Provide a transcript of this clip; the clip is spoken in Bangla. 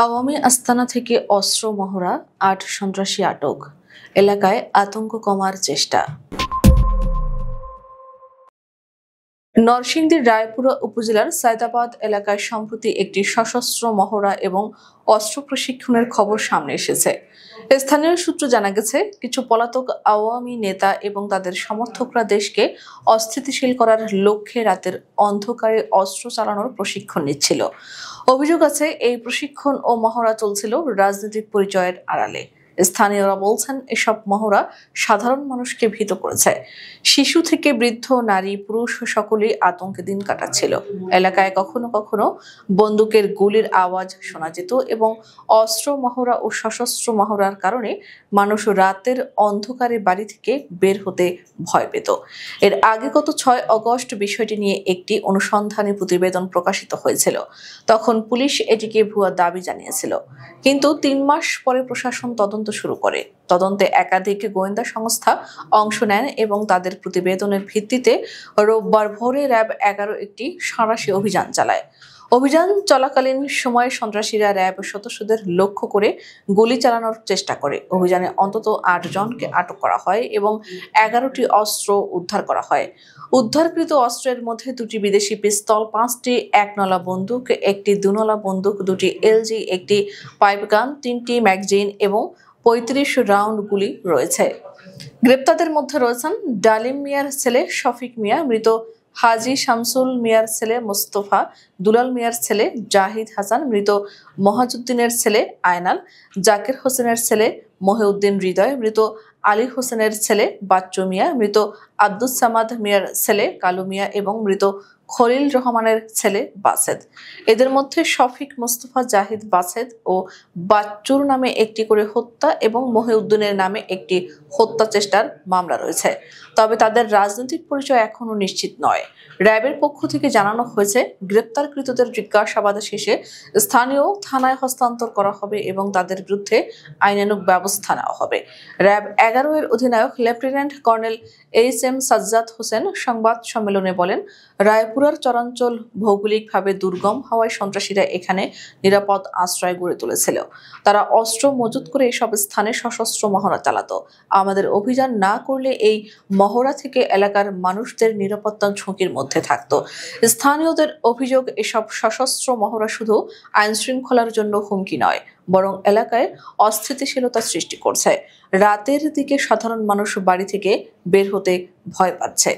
আওয়ামী আস্তানা থেকে অস্ত্র মহড়া, ৮ সন্ত্রাসী আটক। এলাকায় আতঙ্ক কমার চেষ্টা। নরসিংদীর রায়পুরা উপজেলার সায়দাবাদ এলাকায় সম্প্রতি একটি সশস্ত্র মহড়া এবং অস্ত্র প্রশিক্ষণের খবর সামনে এসেছে। স্থানীয় সূত্র জানা গেছে, কিছু পলাতক আওয়ামী নেতা এবং তাদের সমর্থকরা দেশকে অস্থিতিশীল করার লক্ষ্যে রাতের অন্ধকারে অস্ত্র চালানোর প্রশিক্ষণ নিচ্ছিল। অভিযোগ আছে, এই প্রশিক্ষণ ও মহড়া চলছিল রাজনৈতিক পরিচয়ের আড়ালে। স্থানীয়রা বলছেন, এসব মহড়া সাধারণ মানুষকে ভীত করেছে। শিশু থেকে বৃদ্ধ, নারী, পুরুষ সকলেই আতঙ্কে দিন কাটাচ্ছিল। এলাকায় কখনো কখনো বন্দুকের গুলির আওয়াজ শোনা যেত এবং অস্ত্র মহড়া ও সশস্ত্র মহড়ার কারণে মানুষ রাতের অন্ধকারে বাড়ি থেকে বের হতে ভয় পেত। এর আগে গত ৬ আগস্ট বিষয়টি নিয়ে একটি অনুসন্ধানী প্রতিবেদন প্রকাশিত হয়েছিল। তখন পুলিশ এটিকে ভুয়া দাবি জানিয়েছিল, কিন্তু ৩ মাস পরে প্রশাসন তদন্ত শুরু করে। তদন্তে একাধিক গোয়েন্দা সংস্থা অংশ নেন এবং তাদের প্রতিবেদনের ভিত্তিতে রোববার ভোরে র্যাব ১১ একটি সাঁড়াশি অভিযান চালায়। অভিযান চলাকালীন সময়ে সন্ত্রাসীরা র্যাব সদস্যদের লক্ষ্য করে গুলি চালানোর চেষ্টা করে। অভিযানে অন্তত ৮ জনকে আটক করা হয় এবং ১১টি অস্ত্র উদ্ধার করা হয়। উদ্ধারকৃত অস্ত্রের মধ্যে ২টি বিদেশি পিস্তল, ৫টি একনলা বন্দুক, একটি দুনলা বন্দুক, ২টি এলজি, একটি পাইপগান, ৩টি ম্যাগাজিন এবং ৩৫ রাউন্ড গুলি রয়েছে। গ্রেপ্তারদের মধ্যে রয়েছেন ডালিম মিয়ার ছেলে শফিক মিয়া, মৃত হাজী শামসুল মিয়ার ছেলে মোস্তফা, দুলাল মিয়ার ছেলে জাহিদ হাসান, মৃত মহাজুদ্দিনের ছেলে আয়নাল, জাকির হোসেনের ছেলে মহিউদ্দিন হৃদয়, মৃত আলী হোসেনের ছেলে বাচ্চু মিয়া, মৃত আব্দুস সামাদ মিয়ার ছেলে কালু মিয়া এবং মৃত খলিল রহমানের ছেলে বাসেদ। এদের মধ্যে শফিক, মোস্তফা, জাহিদ, বাসেদ ও বাচ্চুর নামে একটি করে হত্যা এবং মহিউদ্দিনের নামে একটি হত্যা চেষ্টার মামলা রয়েছে। তবে তাদের রাজনৈতিক পরিচয় এখনো নিশ্চিত নয়। র্যাবের পক্ষ থেকে জানানো হয়েছে, গ্রেপ্তারকৃতদের জিজ্ঞাসাবাদ শেষে স্থানীয় থানায় হস্তান্তর করা হবে এবং তাদের বিরুদ্ধে আইনানুগ ব্যবস্থা নেওয়া হবে। র্যাব ১১ এর অধিনায়ক lieutenant colonel HM. Sajjad Hossain সংবাদ সম্মেলনে বলেন, রায়পুরার চরাঞ্চল ভৌগোলিকভাবে দুর্গম হওয়ায় সন্ত্রাসীরা এখানে নিরাপদ আশ্রয় গড়ে তুলেছিল। তারা অস্ত্র মজুত করে এসব স্থানে সশস্ত্র মহড়া চালাতো। আমাদের অভিযান না করলে এই মহড়া থেকে এলাকার মানুষদের নিরাপত্তা ঝুঁকির মধ্যে থাকত। স্থানীয়দের অভিযোগ, এসব সশস্ত্র মহড়া শুধু আইন শৃঙ্খলার জন্য হুমকি নয়, বরং এলাকায় অস্থিতিশীলতা সৃষ্টি করছে। রাতের দিকে সাধারণ মানুষ বাড়ি থেকে বের হতে ভয় পাচ্ছে।